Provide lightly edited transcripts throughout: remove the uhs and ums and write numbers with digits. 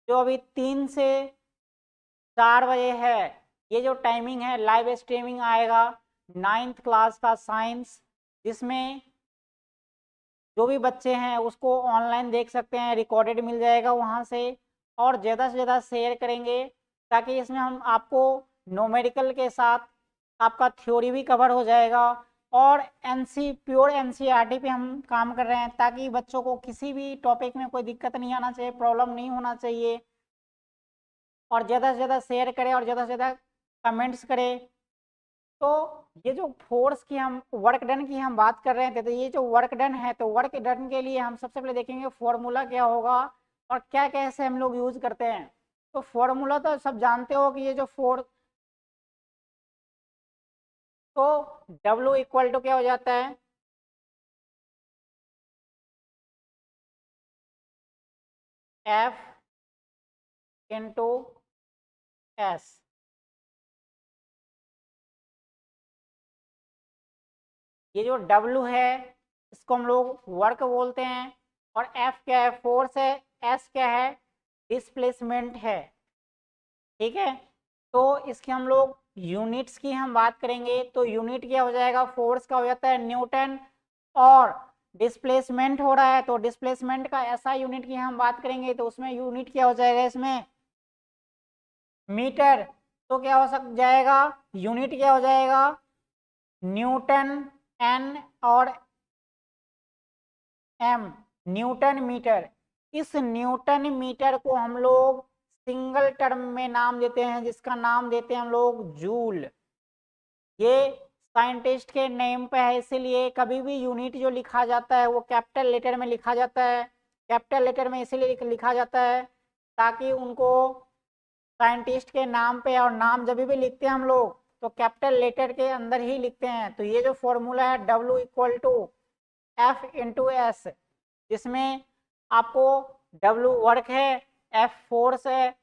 जो अभी 3 से 4 बजे है, ये जो टाइमिंग है लाइव स्ट्रीमिंग आएगा 9th क्लास का साइंस, जिसमें जो भी बच्चे हैं उसको ऑनलाइन देख सकते हैं, रिकॉर्डेड मिल जाएगा वहाँ से। और ज़्यादा से ज़्यादा शेयर करेंगे ताकि इसमें हम आपको न्यूमेरिकल के साथ आपका थ्योरी भी कवर हो जाएगा। और प्योर एनसीईआरटी पे हम काम कर रहे हैं ताकि बच्चों को किसी भी टॉपिक में कोई दिक्कत नहीं आना चाहिए, प्रॉब्लम नहीं होना चाहिए। और ज़्यादा से ज़्यादा शेयर करें और ज़्यादा से ज़्यादा कमेंट्स करें। तो ये जो फोर्स की हम वर्क डन की हम बात कर रहे थे, तो ये जो वर्क डन है, तो वर्क डन के लिए हम सबसे पहले देखेंगे फॉर्मूला क्या होगा और क्या कैसे हम लोग यूज करते हैं। तो फॉर्मूला तो सब जानते हो कि ये जो तो W इक्वल टू क्या हो जाता है, F इंटू एस। ये जो W है इसको हम लोग वर्क बोलते हैं, और F क्या है, फोर्स है, S क्या है, डिस्प्लेसमेंट है। ठीक है, तो इसके हम लोग यूनिट्स की हम बात करेंगे, तो यूनिट क्या हो जाएगा, फोर्स का हो जाता है न्यूटन, और डिस्प्लेसमेंट हो रहा है तो डिस्प्लेसमेंट का ऐसा यूनिट की हम बात करेंगे, तो उसमें यूनिट क्या हो जाएगा, इसमें मीटर। तो क्या हो सक जाएगा, यूनिट क्या हो जाएगा, न्यूटन एन और एम, न्यूटन मीटर। इस न्यूटन मीटर को हम लोग सिंगल टर्म में नाम देते हैं, जिसका नाम देते हैं हम लोग जूल। ये साइंटिस्ट के नेम पे है, इसीलिए कभी भी यूनिट जो लिखा जाता है वो कैपिटल लेटर में लिखा जाता है। कैपिटल लेटर में इसीलिए लिखा जाता है ताकि उनको साइंटिस्ट के नाम पे, और नाम जब भी लिखते हैं हम लोग तो कैपिटल लेटर के अंदर ही लिखते हैं। तो ये जो फॉर्मूला है W equal to F into S, जिसमें आपको W वर्क है, F फोर्स है,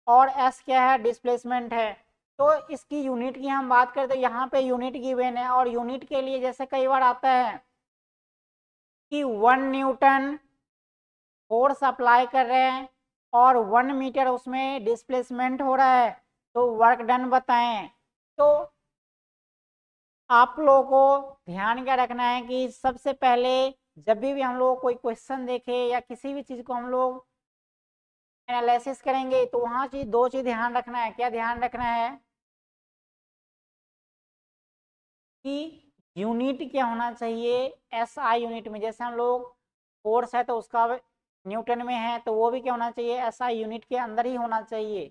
और S क्या है, डिस्प्लेसमेंट है। तो इसकी यूनिट की हम बात करें तो यहाँ पे यूनिट गिवन है, और यूनिट के लिए जैसे कई बार आता है कि 1 न्यूटन फोर्स अप्लाई कर रहे हैं और 1 मीटर उसमें डिस्प्लेसमेंट हो रहा है, तो वर्क डन बताएं। तो आप लोगों को ध्यान क्या रखना है कि सबसे पहले जब भी हम लोग कोई क्वेश्चन देखे या किसी भी चीज को हम लोग एनालिसिस करेंगे, तो वहां चीज दो चीज ध्यान रखना है। क्या ध्यान रखना है कि यूनिट क्या होना चाहिए, SI यूनिट में। जैसे हम लोग फोर्स है तो उसका न्यूटन में है, तो वो भी क्या होना चाहिए, SI यूनिट के अंदर ही होना चाहिए।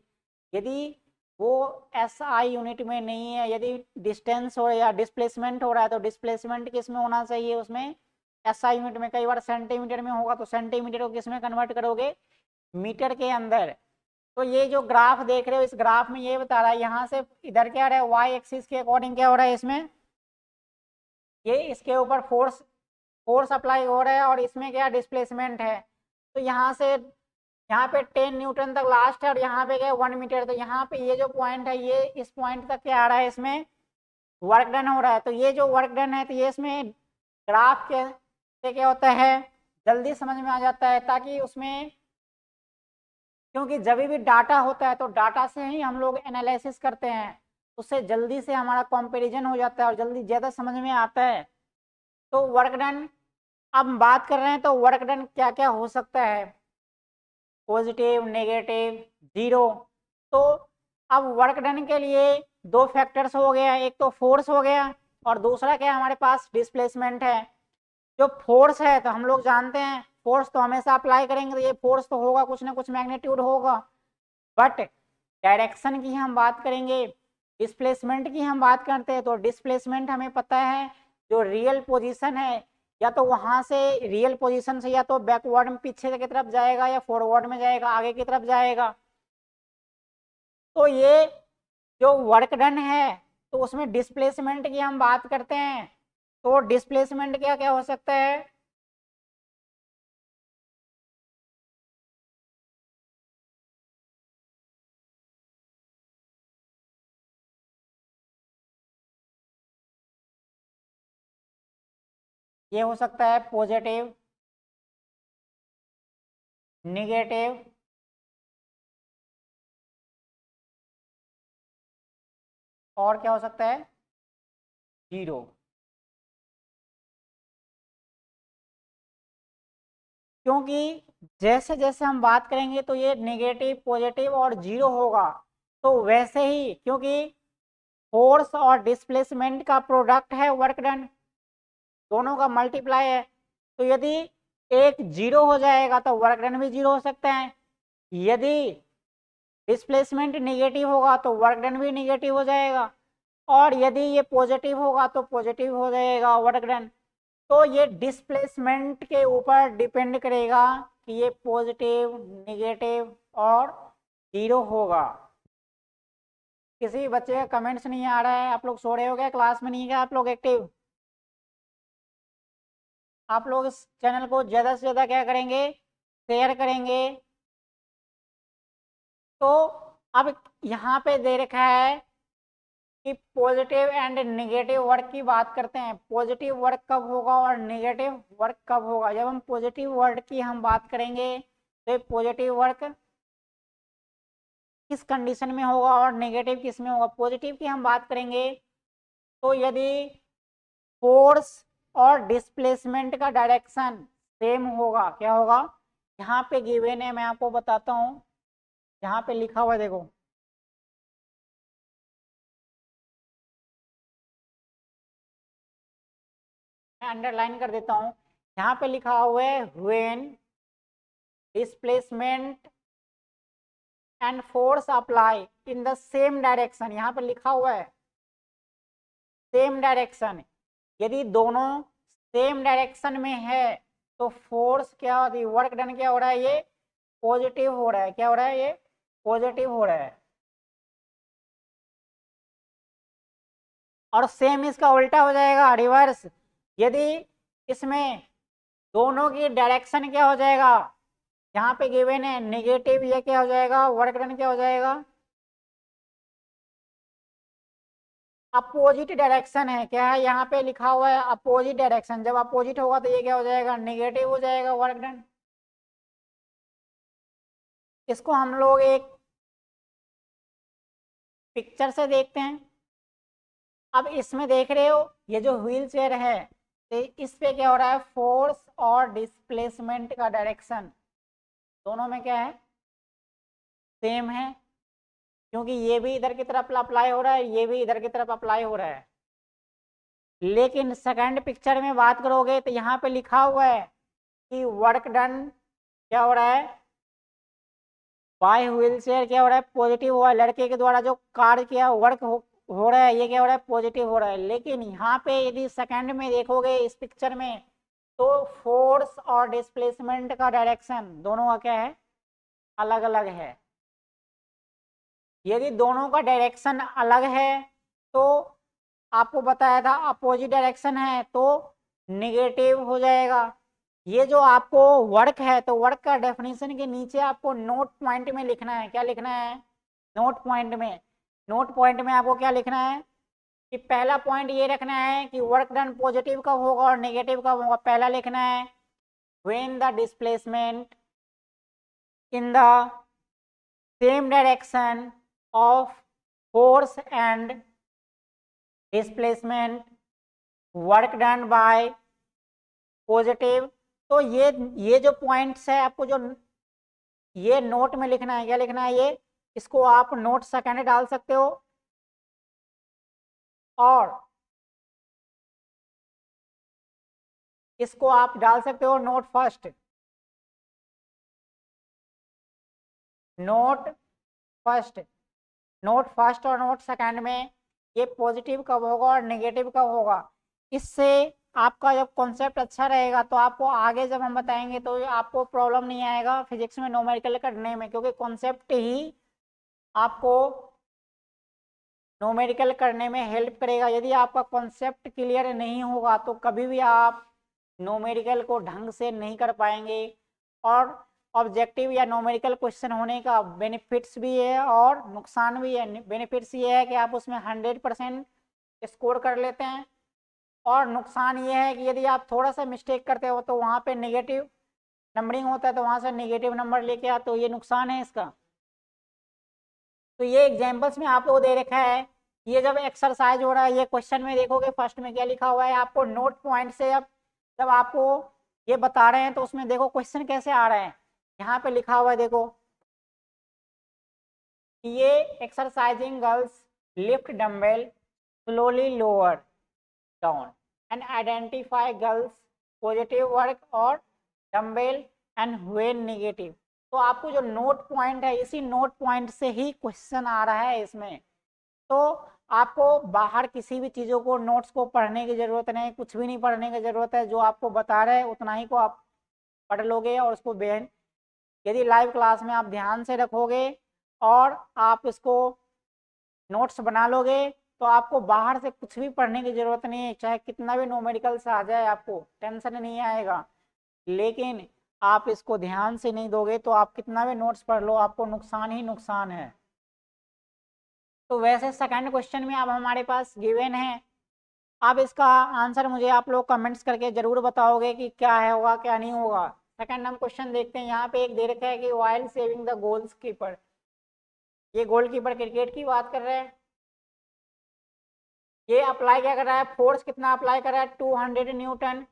यदि वो SI यूनिट में नहीं है, यदि डिस्टेंस हो या डिस्प्लेसमेंट हो रहा है, तो डिस्प्लेसमेंट किस में होना चाहिए, उसमें SI यूनिट में। कई बार सेंटीमीटर में होगा तो सेंटीमीटर को किस में कन्वर्ट करोगे, मीटर के अंदर। तो ये जो ग्राफ देख रहे हो, इस ग्राफ में ये बता रहा है यहाँ से इधर क्या रहा है, वाई एक्सिस के अकॉर्डिंग क्या हो रहा है, इसमें ये इसके ऊपर फोर्स फोर्स अप्लाई हो रहा है, और इसमें क्या डिस्प्लेसमेंट है। तो यहाँ से यहाँ पे 10 न्यूटन तक लास्ट है, और यहाँ पे क्या 1 मीटर। तो यहाँ पे ये जो पॉइंट है, ये इस पॉइंट तक क्या आ रहा है, इसमें वर्क डन हो रहा है। तो ये जो वर्क डन है, तो ये इसमें ग्राफ के से क्या होता है, जल्दी समझ में आ जाता है। ताकि उसमें, क्योंकि जब भी डाटा होता है तो डाटा से ही हम लोग एनालिसिस करते हैं, उससे जल्दी से हमारा कंपैरिजन हो जाता है और जल्दी ज़्यादा समझ में आता है। तो वर्क डन अब हम बात कर रहे हैं, तो वर्क डन क्या क्या हो सकता है, पॉजिटिव, नेगेटिव, जीरो। तो अब वर्क डन के लिए दो फैक्टर्स हो गया, एक तो फोर्स हो गया और दूसरा क्या है, हमारे पास डिस्प्लेसमेंट है। जो फोर्स है तो हम लोग जानते हैं फोर्स तो हमेशा अप्लाई करेंगे, तो ये फोर्स तो होगा, कुछ ना कुछ मैग्नीट्यूड होगा। बट डायरेक्शन की हम बात करेंगे, डिस्प्लेसमेंट की हम बात करते हैं, तो डिस्प्लेसमेंट हमें पता है जो रियल पोजीशन है, या तो वहां से रियल पोजीशन से या तो बैकवर्ड में पीछे की तरफ जाएगा, या फॉरवर्ड में जाएगा, आगे की तरफ जाएगा। तो ये जो वर्क डन है, तो उसमें डिस्प्लेसमेंट की हम बात करते हैं। तो डिस्प्लेसमेंट क्या क्या हो सकता है, ये हो सकता है पॉजिटिव, निगेटिव, और क्या हो सकता है 0। क्योंकि जैसे जैसे हम बात करेंगे तो ये नेगेटिव पॉजिटिव और 0 होगा, तो वैसे ही क्योंकि फोर्स और डिस्प्लेसमेंट का प्रोडक्ट है वर्क डन, दोनों का मल्टीप्लाई है, तो यदि एक 0 हो जाएगा तो वर्क डन भी 0 हो सकता है, यदि डिस्प्लेसमेंट निगेटिव होगा तो वर्क डन भी निगेटिव हो जाएगा, और यदि ये पॉजिटिव होगा तो पॉजिटिव हो जाएगा वर्क डन। तो ये डिस्प्लेसमेंट के ऊपर डिपेंड करेगा कि ये पॉजिटिव निगेटिव और 0 होगा। किसी बच्चे का कमेंट्स नहीं आ रहा है, आप लोग सो रहे हो क्या, क्लास में नहीं है क्या आप लोग एक्टिव? आप लोग इस चैनल को ज़्यादा से ज़्यादा क्या करेंगे, शेयर करेंगे। तो अब यहाँ पे दे रखा है कि पॉजिटिव एंड नेगेटिव वर्क की बात करते हैं, पॉजिटिव वर्क कब होगा और नेगेटिव वर्क कब होगा। जब हम पॉजिटिव वर्क की हम बात करेंगे तो पॉजिटिव वर्क किस कंडीशन में होगा और नेगेटिव किस में होगा। पॉजिटिव की हम बात करेंगे तो यदि फोर्स और डिस्प्लेसमेंट का डायरेक्शन सेम होगा, क्या होगा, यहाँ पे गिवन है, मैं आपको बताता हूँ, यहाँ पे लिखा हुआ है देखो, मैं अंडरलाइन कर देता हूँ, यहाँ पे लिखा हुआ है when displacement and force apply in the same direction, यहाँ पे लिखा हुआ है सेम डायरेक्शन। यदि दोनों सेम डायरेक्शन में है तो फोर्स क्या होती है, वर्क डन क्या हो रहा है, ये पॉजिटिव हो रहा है, क्या हो रहा है, ये पॉजिटिव हो रहा है। और सेम इसका उल्टा हो जाएगा, रिवर्स। यदि इसमें दोनों की डायरेक्शन क्या हो जाएगा, यहाँ पे गिवन है नेगेटिव, ये क्या हो जाएगा, वर्क डन क्या हो जाएगा, अपोजिट डायरेक्शन है, क्या है यहाँ पे लिखा हुआ है अपोजिट डायरेक्शन। जब अपोजिट होगा तो ये क्या हो जाएगा, नेगेटिव हो जाएगा वर्क डन। इसको हम लोग एक पिक्चर से देखते हैं। अब इसमें देख रहे हो ये जो व्हील चेयर है, तो इस पे क्या हो रहा है, फोर्स और डिस्प्लेसमेंट का डायरेक्शन दोनों में क्या है, सेम है, क्योंकि ये भी इधर की तरफ अप्लाई हो रहा है, ये भी इधर की तरफ अप्लाई हो रहा है। लेकिन सेकंड पिक्चर में बात करोगे तो यहाँ पे लिखा हुआ है कि वर्क डन क्या हो रहा है, बाय व्हील चेयर क्या हो रहा है, पॉजिटिव हुआ है, लड़के के द्वारा जो कार्य किया वर्क हो रहा है, ये क्या हो रहा है, पॉजिटिव हो रहा है। लेकिन यहाँ पे यदि सेकंड में देखोगे इस पिक्चर में तो फोर्स और डिस्प्लेसमेंट का डायरेक्शन दोनों का क्या है, अलग अलग है। यदि दोनों का डायरेक्शन अलग है तो आपको बताया था अपोजिट डायरेक्शन है तो निगेटिव हो जाएगा। ये जो आपको वर्क है तो वर्क का डेफिनेशन के नीचे आपको नोट पॉइंट में लिखना है, क्या लिखना है, नोट पॉइंट में। नोट पॉइंट में आपको क्या लिखना है कि पहला पॉइंट ये रखना है कि वर्क डन पॉजिटिव कब होगा और नेगेटिव कब होगा। पहला लिखना है when the displacement in the same direction of force and displacement work done by positive. तो ये जो पॉइंट्स है आपको जो ये नोट में लिखना है, क्या लिखना है, ये इसको आप नोट सेकंड डाल सकते हो और इसको आप डाल सकते हो node first. Node first, node first और नोट सेकंड में ये पॉजिटिव कब होगा और नेगेटिव कब होगा। इससे आपका जब कॉन्सेप्ट अच्छा रहेगा तो आपको आगे जब हम बताएंगे तो आपको प्रॉब्लम नहीं आएगा फिजिक्स में न्यूमेरिकल करने में, क्योंकि कॉन्सेप्ट ही आपको न्यूमेरिकल करने में हेल्प करेगा। यदि आपका कॉन्सेप्ट क्लियर नहीं होगा तो कभी भी आप न्यूमेरिकल को ढंग से नहीं कर पाएंगे। और ऑब्जेक्टिव या न्यूमेरिकल क्वेश्चन होने का बेनिफिट्स भी है और नुकसान भी है। बेनिफिट्स ये है कि आप उसमें 100% स्कोर कर लेते हैं, और नुकसान ये है कि यदि आप थोड़ा सा मिस्टेक करते हो तो वहाँ पे नेगेटिव नंबरिंग होता है, तो वहाँ से नेगेटिव नंबर लेके आते हो, ये नुकसान है इसका। तो ये एग्जाम्पल्स में आपको दे रखा है ये जब एक्सरसाइज हो रहा है, ये क्वेश्चन में देखोगे फर्स्ट में क्या लिखा हुआ है आपको नोट पॉइंट से, जब आपको ये बता रहे हैं तो उसमें देखो क्वेश्चन कैसे आ रहे हैं। यहाँ पे लिखा हुआ है देखो, ये exercising girls lift dumbbell slowly lower down and identify girls positive work और डम्बेल एंड व्हेन नेगेटिव। तो आपको जो नोट पॉइंट है, इसी नोट पॉइंट से ही क्वेश्चन आ रहा है इसमें। तो आपको बाहर किसी भी चीज़ों को, नोट्स को पढ़ने की ज़रूरत नहीं, कुछ भी नहीं पढ़ने की ज़रूरत है। जो आपको बता रहे हैं उतना ही को आप पढ़ लोगे और उसको यदि लाइव क्लास में आप ध्यान से रखोगे और आप इसको नोट्स बना लोगे तो आपको बाहर से कुछ भी पढ़ने की ज़रूरत नहीं है। चाहे कितना भी न्यूमेरिकल्स आ जाए आपको टेंशन नहीं आएगा। लेकिन आप इसको ध्यान से नहीं दोगे तो आप कितना भी नोट्स पढ़ लो, आपको नुकसान ही नुकसान है। तो वैसे सेकंड क्वेश्चन में अब हमारे पास गिवन है। अब इसका आंसर मुझे आप लोग कमेंट्स करके जरूर बताओगे कि क्या है, होगा क्या नहीं होगा। सेकंड हम क्वेश्चन देखते हैं। यहाँ पे एक दे रखा है कि while saving the goal keeper, ये गोलकीपर क्रिकेट की बात कर रहे हैं। ये अप्लाई क्या कर रहा है, फोर्स कितना अप्लाई कर रहा है, 200 न्यूटन।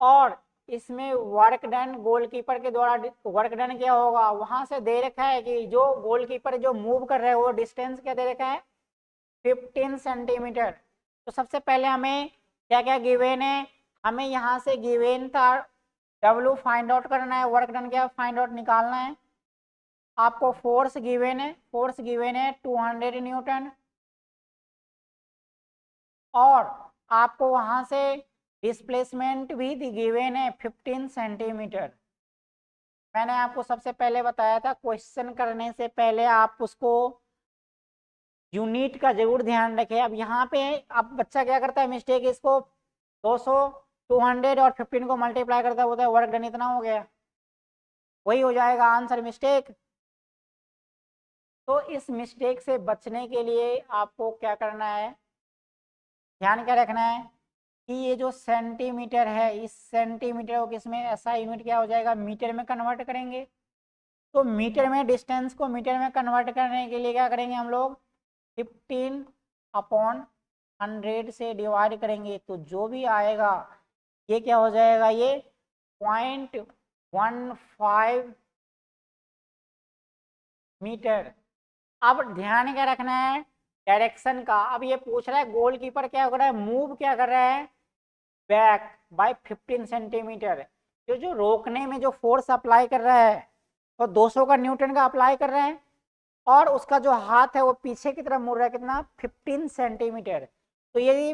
और इसमें वर्क डन, गोलकीपर के द्वारा वर्क डन क्या होगा, वहां से दे रखा है कि जो गोलकीपर जो मूव कर रहे हैं वो डिस्टेंस क्या दे रखा है, 15 सेंटीमीटर। तो सबसे पहले हमें क्या क्या गिवेन है, हमें यहाँ से गिवेन था W फाइंड आउट करना है, वर्क डन क्या फाइंड आउट निकालना है। आपको फोर्स गिवेन है, फोर्स गिवेन है 200 न्यूटन। और आपको वहां से डिस्प्लेसमेंट भी गिवेन है 15 सेंटीमीटर। मैंने आपको सबसे पहले बताया था क्वेश्चन करने से पहले आप उसको यूनिट का जरूर ध्यान रखें। अब यहाँ पे अब बच्चा क्या करता है मिस्टेक, इसको 200 200 और 15 को मल्टीप्लाई करता है, बोलता है वर्क डन इतना हो गया, वही हो जाएगा आंसर मिस्टेक। तो इस मिस्टेक से बचने के लिए आपको क्या करना है, ध्यान क्या रखना है कि ये जो सेंटीमीटर है, इस सेंटीमीटर को किसमें ऐसा यूनिट क्या हो जाएगा, मीटर में कन्वर्ट करेंगे। तो मीटर में डिस्टेंस को मीटर में कन्वर्ट करने के लिए क्या करेंगे हम लोग, 15/100 से डिवाइड करेंगे। तो जो भी आएगा ये क्या हो जाएगा, ये 0.15 मीटर। अब ध्यान क्या रखना है, डायरेक्शन का। अब ये पूछ रहा है गोलकीपर क्या कर रहा है, मूव क्या कर रहा है, बैक बाय 15 सेंटीमीटर। तो जो रोकने में जो फोर्स अप्लाई कर रहा है वो 200 का न्यूटन का अप्लाई कर रहे हैं, और उसका जो हाथ है वो पीछे की तरफ मुड़ रहा है कितना, 15 सेंटीमीटर। तो यदि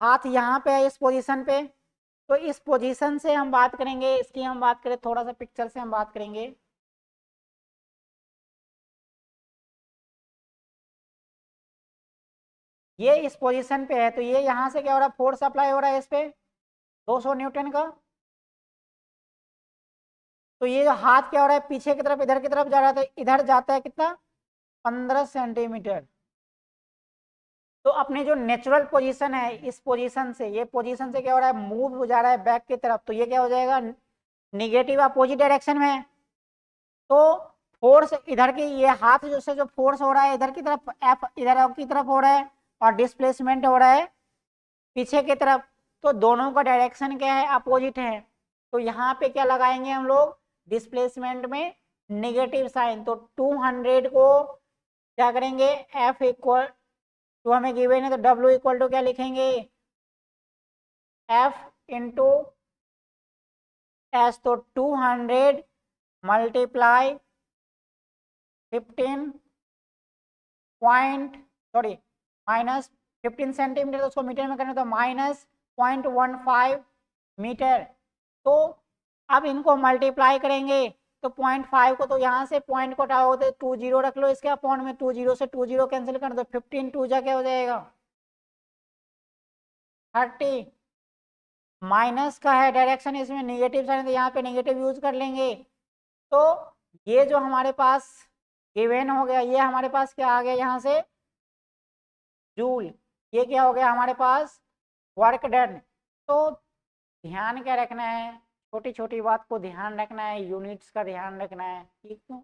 हाथ यहाँ पे है इस पोजीशन पे, तो इस पोजीशन से हम बात करेंगे, इसकी हम बात करें थोड़ा सा पिक्चर से हम बात करेंगे। ये इस पोजीशन पे है, तो ये यहाँ से क्या हो रहा है, फोर्स अप्लाई हो रहा है इस पे 200 न्यूटन का। तो ये हाथ क्या हो रहा है, पीछे की तरफ इधर की तरफ जा रहा है, तो इधर जाता है कितना, 15 सेंटीमीटर। तो अपने जो नेचुरल पोजीशन है, इस पोजीशन से, ये पोजीशन से क्या हो रहा है, मूव हो जा रहा है बैक की तरफ। तो ये क्या हो जाएगा, निगेटिव अपोजिट डायरेक्शन में। तो फोर्स इधर की, ये हाथ जो से जो फोर्स हो रहा है इधर की तरफ, एफ इधर की तरफ हो रहा है, और डिस्प्लेसमेंट हो रहा है पीछे की तरफ। तो दोनों का डायरेक्शन क्या है, अपोजिट है। तो यहाँ पे क्या लगाएंगे हम लोग, डिस्प्लेसमेंट में नेगेटिव साइन। तो 200 को क्या करेंगे, एफ इक्वल टू हमें गिवन है, तो डब्ल्यू इक्वल टू क्या लिखेंगे, एफ इंटू एस। तो 200 multiply 15 point sorry minus 15 centimetre, तो उसको मीटर में करना, तो -0.15 मीटर। तो अब इनको मल्टीप्लाई करेंगे, तो 0.5 को तो यहाँ से पॉइंट को हटाओगे तो 20 रख लो इसके अपॉन में, 20 से 20 कैंसिल कर दो, 15 2 जा क्या हो जाएगा 30। माइनस का है डायरेक्शन, इसमें नेगेटिव साइन, तो यहाँ पे नेगेटिव यूज कर लेंगे। तो ये जो हमारे पास गिवन हो गया, ये हमारे पास क्या आ गया यहाँ से, जूल। ये क्या हो गया हमारे पास, वर्क डन। तो ध्यान क्या रखना है, छोटी छोटी बात को ध्यान रखना है, यूनिट्स का ध्यान रखना है। ठीक है,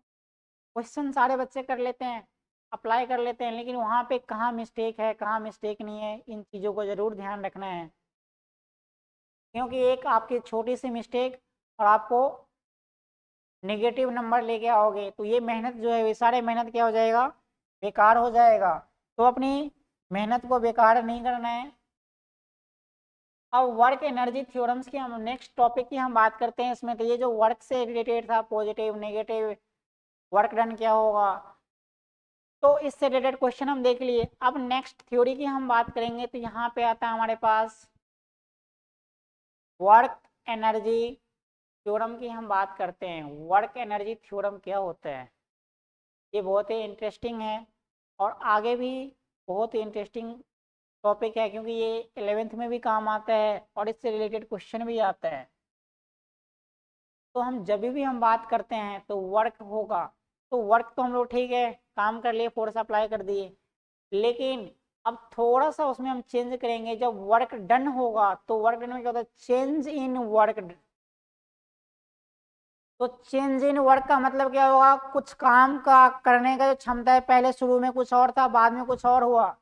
क्वेश्चन सारे बच्चे कर लेते हैं। अप्लाई कर लेते हैं, लेकिन वहाँ पे कहाँ मिस्टेक है कहाँ मिस्टेक नहीं है, इन चीज़ों को ज़रूर ध्यान रखना है, क्योंकि एक आपकी छोटी सी मिस्टेक और आपको नेगेटिव नंबर लेके आओगे तो ये मेहनत जो है, ये सारे मेहनत क्या हो जाएगा, बेकार हो जाएगा। तो अपनी मेहनत को बेकार नहीं करना है। अब वर्क एनर्जी थ्योरम्स की हम नेक्स्ट टॉपिक की हम बात करते हैं इसमें। तो ये जो वर्क से रिलेटेड था, पॉजिटिव नेगेटिव, वर्क डन क्या होगा, तो इससे रिलेटेड क्वेश्चन हम देख लिए। अब नेक्स्ट थ्योरी की हम बात करेंगे, तो यहाँ पे आता है हमारे पास वर्क एनर्जी थ्योरम की हम बात करते हैं। वर्क एनर्जी थ्योरम क्या होता है, ये बहुत ही इंटरेस्टिंग है और आगे भी बहुत ही इंटरेस्टिंग टॉपिक है, क्योंकि ये 11th में भी काम आता है और इससे रिलेटेड क्वेश्चन भी आता है। तो हम जब भी हम बात करते हैं तो वर्क होगा, तो वर्क तो हम लोग ठीक है काम कर लिए, फोर्स अप्लाई कर दिए, लेकिन अब थोड़ा सा उसमें हम चेंज करेंगे। जब वर्क डन होगा तो वर्क डन में क्या होता है, चेंज इन वर्क। तो चेंज इन वर्क का मतलब क्या होगा, कुछ काम का करने का जो क्षमता है, पहले शुरू में कुछ और था बाद में कुछ और हुआ।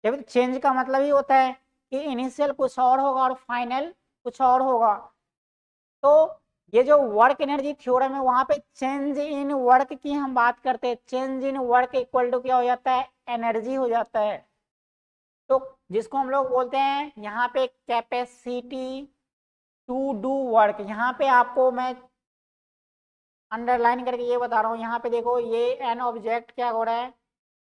जब चेंज का मतलब ही होता है कि इनिशियल कुछ और होगा और फाइनल कुछ और होगा। तो ये जो वर्क एनर्जी थ्योरम है वहां पे चेंज इन वर्क की हम बात करते हैं। Change in work equal to क्या हो जाता है, एनर्जी हो जाता है। तो जिसको हम लोग बोलते हैं यहाँ पे कैपेसिटी टू डू वर्क। यहाँ पे आपको मैं अंडरलाइन करके ये बता रहा हूँ, यहाँ पे देखो ये एन ऑब्जेक्ट क्या हो रहा है,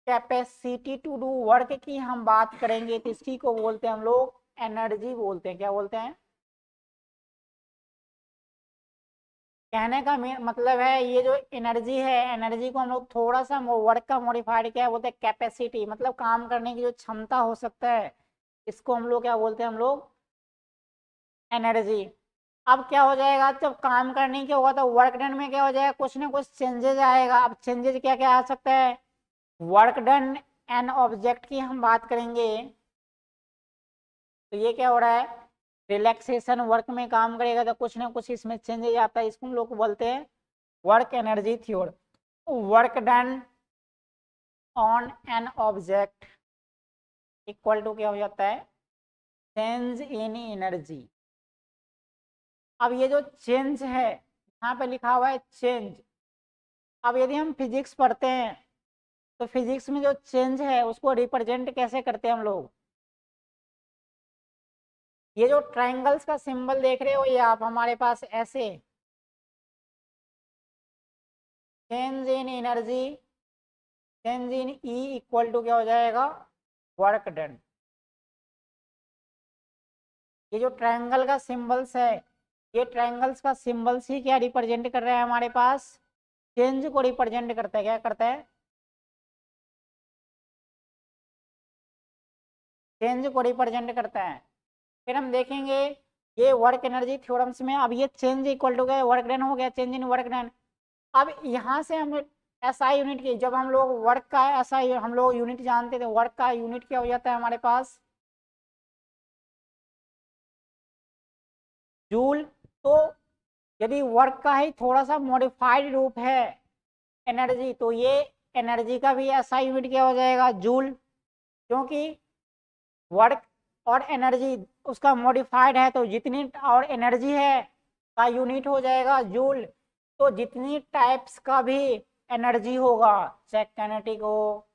कैपेसिटी टू डू वर्क की हम बात करेंगे तो इसी को बोलते हैं हम लोग एनर्जी बोलते हैं। क्या बोलते हैं, कहने का मतलब है ये जो एनर्जी है, एनर्जी को हम लोग थोड़ा सा वर्क का मॉडिफाइड क्या बोलते हैं, कैपेसिटी, मतलब काम करने की जो क्षमता हो सकता है, इसको हम लोग क्या बोलते हैं, हम लोग एनर्जी। अब क्या हो जाएगा, जब काम करने की होगा तो वर्क डन में क्या हो जाएगा, कुछ ना कुछ चेंजेज आएगा। अब चेंजेज क्या क्या आ सकता है, वर्क डन एन ऑब्जेक्ट की हम बात करेंगे तो ये क्या हो रहा है, रिलैक्सेशन वर्क में काम करेगा तो कुछ ना कुछ इसमें चेंजेज आता है, इसको हम लोग बोलते हैं work energy theory. Work done on an object equal to क्या हो जाता है, चेंज इन एनर्जी। अब ये जो चेंज है यहाँ पे लिखा हुआ है चेंज। अब यदि हम फिजिक्स पढ़ते हैं तो फिजिक्स में जो चेंज है उसको रिप्रेजेंट कैसे करते हैं हम लोग, ये जो ट्रायंगल्स का सिंबल देख रहे हो ये आप हमारे पास ऐसे, change in energy, change in E equal to क्या हो जाएगा, वर्क डन। ये जो ट्रायंगल का सिंबल्स है, ये ट्रायंगल्स का सिंबल्स ही क्या रिप्रेजेंट कर रहा है हमारे पास, चेंज को रिप्रेजेंट करता है। क्या करता है, चेंज को रिप्रेजेंट करता है। फिर हम देखेंगे ये वर्क एनर्जी थ्योरम्स में, अब ये चेंज इक्वल टू गया वर्क डन हो गया, चेंज इन वर्क डन। अब यहाँ से हम एसआई यूनिट की, जब हम लोग वर्क का एसआई हम लोग यूनिट जानते थे, वर्क का यूनिट क्या हो जाता है हमारे पास, जूल। तो यदि वर्क का ही थोड़ा सा मॉडिफाइड रूप है एनर्जी, तो ये एनर्जी का भी एसआई यूनिट क्या हो जाएगा, जूल। क्योंकि वर्क और एनर्जी उसका मॉडिफाइड है, तो जितनी और एनर्जी है का यूनिट हो जाएगा जूल। तो जितनी टाइप्स का भी एनर्जी होगा, चाहे काइनेटिक हो,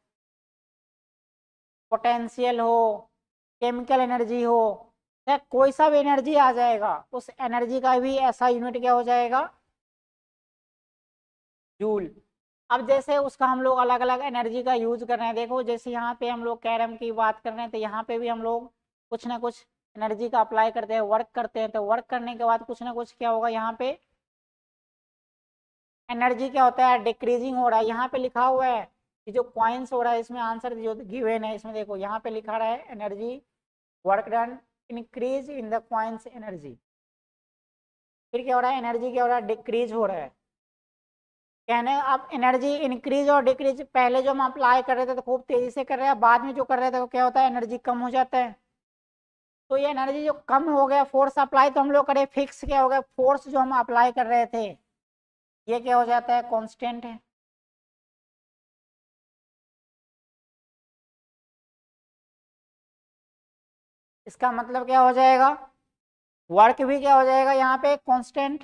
पोटेंशियल हो, केमिकल एनर्जी हो, चाहे कोई सा भी एनर्जी आ जाएगा, उस एनर्जी का भी ऐसा यूनिट क्या हो जाएगा, जूल। अब जैसे उसका हम लोग अलग अलग एनर्जी का यूज कर रहे हैं, देखो जैसे यहाँ पे हम लोग कैरम की बात कर रहे हैं तो यहाँ पे भी हम लोग कुछ ना कुछ एनर्जी का अप्लाई करते हैं, वर्क करते हैं, तो वर्क करने के बाद कुछ ना कुछ क्या होगा, यहाँ पे एनर्जी क्या होता है, डिक्रीजिंग हो रहा है। यहाँ पे लिखा हुआ है कि जो कॉइन्स हो रहा है इसमें आंसर जो गिवन है इसमें देखो यहाँ पे लिखा रहा है energy work done increase in the coins energy. फिर क्या हो रहा है, एनर्जी क्या हो रहा है, डिक्रीज हो रहा है। कहने अब एनर्जी इंक्रीज और डिक्रीज, पहले जो हम अप्लाई कर रहे थे तो खूब तेजी से कर रहे हैं, बाद में जो कर रहे थे तो क्या होता है, एनर्जी कम हो जाता है। तो ये एनर्जी जो कम हो गया, फोर्स अप्लाई तो हम लोग करें फिक्स, क्या हो गया, फोर्स जो हम अप्लाई कर रहे थे ये क्या हो जाता है, कांस्टेंट है। इसका मतलब क्या हो जाएगा, वर्क भी क्या हो जाएगा यहाँ पे कांस्टेंट।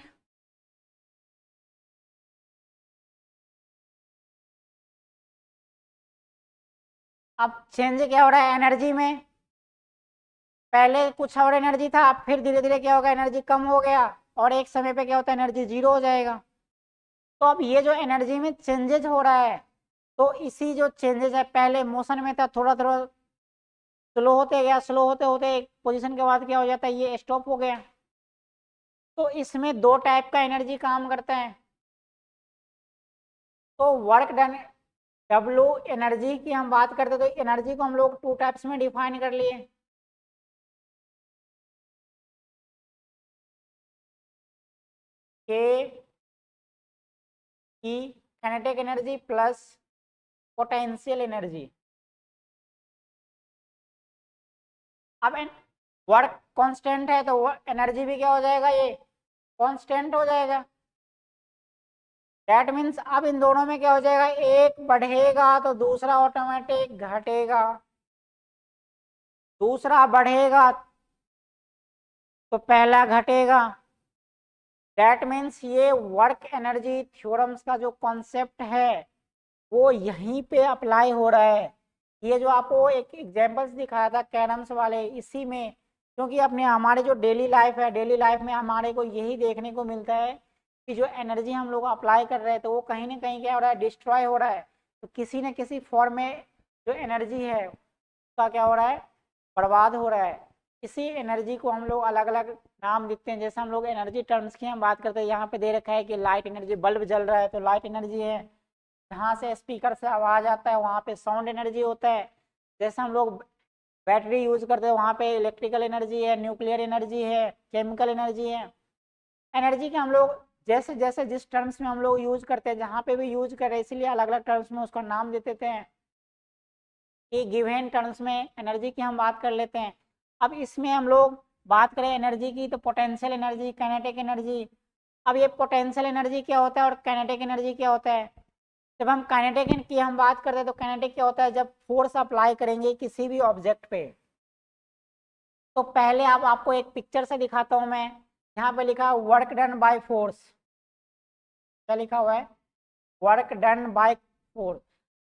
अब चेंज क्या हो रहा है एनर्जी में, पहले कुछ और एनर्जी था, अब फिर धीरे धीरे क्या होगा एनर्जी कम हो गया, और एक समय पे क्या होता है एनर्जी जीरो हो जाएगा। तो अब ये जो एनर्जी में चेंजेज हो रहा है, तो इसी जो चेंजेस है, पहले मोशन में था, थोड़ा थोड़ा स्लो होते गया, स्लो होते होते एक पोजीशन के बाद क्या हो जाता है ये स्टॉप हो गया। तो इसमें दो टाइप का एनर्जी काम करता है। तो वर्क डन, डब्ल्यू एनर्जी की हम बात करते तो एनर्जी को हम लोग टू टाइप्स में डिफाइन कर लिए। के की kinetic energy plus potential energy. अब वर्क कांस्टेंट है तो एनर्जी भी क्या हो जाएगा ये कांस्टेंट हो जाएगा। दैट मीन्स अब इन दोनों में क्या हो जाएगा, एक बढ़ेगा तो दूसरा ऑटोमेटिक घटेगा, दूसरा बढ़ेगा तो पहला घटेगा। दैट मीन्स ये वर्क एनर्जी थ्योरम्स का जो कॉन्सेप्ट है वो यहीं पे अप्लाई हो रहा है। ये जो आपको एक एग्जांपल्स दिखाया था कैरम्स वाले, इसी में, क्योंकि अपने हमारे जो डेली लाइफ है, डेली लाइफ में हमारे को यही देखने को मिलता है कि जो एनर्जी हम लोग अप्लाई कर रहे हैं तो वो कहीं ना कहीं क्या हो रहा है डिस्ट्रॉय हो रहा है। तो किसी न किसी फॉर्म में जो एनर्जी है उसका क्या हो रहा है बर्बाद हो रहा है। इसी एनर्जी को हम लोग अलग अलग नाम देते हैं। जैसे हम लोग एनर्जी टर्म्स की हम बात करते हैं, यहाँ पे दे रखा है कि लाइट एनर्जी, बल्ब जल रहा है तो लाइट एनर्जी है, जहाँ से स्पीकर से आवाज आता है वहाँ पे साउंड एनर्जी होता है। जैसे हम लोग बैटरी यूज करते हैं वहाँ पे इलेक्ट्रिकल एनर्जी है, न्यूक्लियर एनर्जी है, केमिकल एनर्जी है। एनर्जी के हम लोग जैसे जैसे जिस टर्म्स में हम लोग यूज करते हैं, जहाँ पे भी यूज कर रहे हैं, इसीलिए अलग अलग टर्म्स में उसका नाम दे देते हैं कि गिवन टर्म्स में एनर्जी की हम बात कर लेते हैं। अब इसमें हम लोग बात करें एनर्जी की तो पोटेंशियल एनर्जी, काइनेटिक एनर्जी। अब ये पोटेंशियल एनर्जी क्या होता है और काइनेटिक एनर्जी क्या होता है। जब हम काइनेटिक की हम बात करते हैं तो काइनेटिक क्या होता है, जब फोर्स अप्लाई करेंगे किसी भी ऑब्जेक्ट पे, तो पहले आपको एक पिक्चर से दिखाता हूं मैं। यहाँ पे लिखा है वर्क डन बाय फोर्स, क्या लिखा हुआ है वर्क डन बाय फोर्स।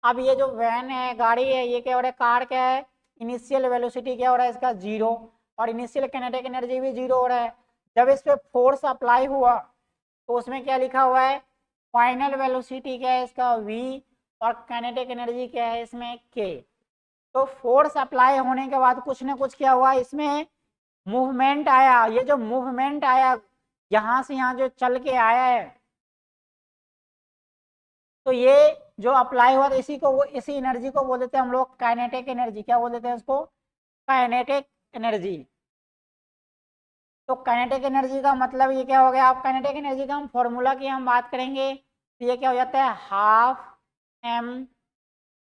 अब ये जो वैन है, गाड़ी है, ये क्या हो रहा है, कार क्या है, इनिशियल वेलोसिटी क्या हो रहा है इसका जीरो, और इनिशियल काइनेटिक एनर्जी भी जीरो हो रहा है। जब इस पे फोर्स अप्लाई हुआ तो उसमें क्या लिखा हुआ है, फाइनल वेलोसिटी क्या है इसका v, और काइनेटिक एनर्जी क्या है इसमें k। तो फोर्स अप्लाई होने के बाद कुछ ना कुछ क्या हुआ इसमें मूवमेंट आया। ये जो मूवमेंट आया यहां से यहाँ जो चल के आया है, तो ये जो अप्लाई हुआ तो इसी को वो इसी एनर्जी को बोल देते हैं हम लोग काइनेटिक एनर्जी। क्या बोल देते हैं उसको, काइनेटिक एनर्जी। तो काइनेटिक एनर्जी का मतलब ये क्या हो गया, आप काइनेटिक एनर्जी का हम फॉर्मूला की हम बात करेंगे तो ये क्या हो जाता है हाफ एम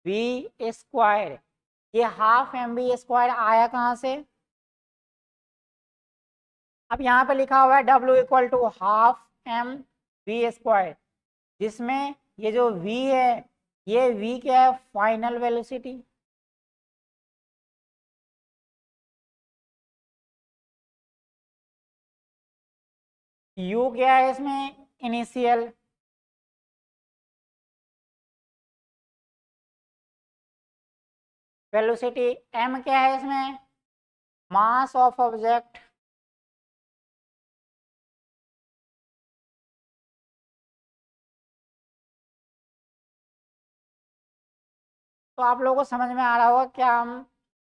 वी स्क्वायर। ये हाफ एम वी स्क्वायर आया कहाँ से, अब यहाँ पे लिखा हुआ है W equal to half M V square, जिसमें ये जो v है ये v क्या है फाइनल वेलोसिटी, u क्या है इसमें इनिशियल, वेलोसिटी m क्या है इसमें मास ऑफ ऑब्जेक्ट, तो आप लोगों को समझ में आ रहा होगा क्या। हम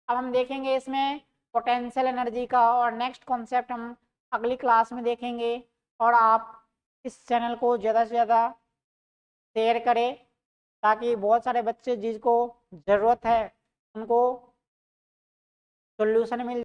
अब हम देखेंगे इसमें पोटेंशियल एनर्जी का, और नेक्स्ट कॉन्सेप्ट हम अगली क्लास में देखेंगे। और आप इस चैनल को ज़्यादा से ज़्यादा शेयर करें ताकि बहुत सारे बच्चे जिसको ज़रूरत है उनको सोल्यूशन मिल